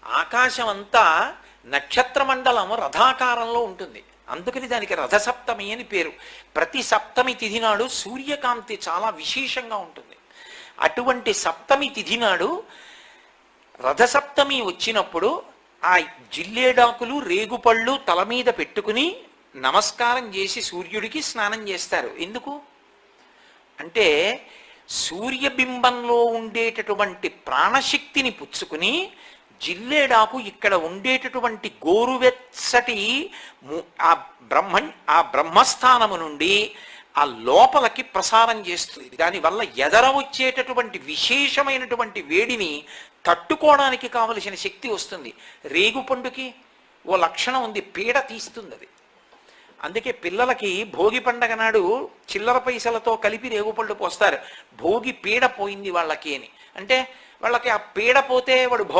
ఆకాశం అంతా నక్షత్ర మండలం రథాకారంలో ఉంటుంది. అందుకని దానికి రథసప్తమి అని పేరు. ప్రతి సప్తమి తిథి నాడు సూర్యకాంతి చాలా విశేషంగా ఉంటుంది. అటువంటి సప్తమి తిథి నాడు రథసప్తమి వచ్చినప్పుడు ఆ జిల్లేడాకులు రేగుపళ్ళు తల మీద పెట్టుకుని నమస్కారం చేసి సూర్యుడికి స్నానం చేస్తారు. ఎందుకు అంటే సూర్యబింబంలో ఉండేటటువంటి ప్రాణశక్తిని పుచ్చుకుని జిల్లేడాకు ఇక్కడ ఉండేటటువంటి గోరువెచ్చటి ఆ బ్రహ్మస్థానము నుండి ఆ లోపలికి ప్రసారం చేస్తుంది. దానివల్ల ఎదర వచ్చేటటువంటి విశేషమైనటువంటి వేడిని తట్టుకోవడానికి కావలసిన శక్తి వస్తుంది. రేగుపండుకి ఓ లక్షణం ఉంది, పీడ తీస్తుంది అది. అందుకే పిల్లలకి భోగి పండగ నాడు చిల్లర పైసలతో కలిపి రేగుపళ్ళు పోస్తారు. భోగి పీడ పోయింది వాళ్ళకి అని. అంటే వాళ్ళకి ఆ పీడ పోతే వాడు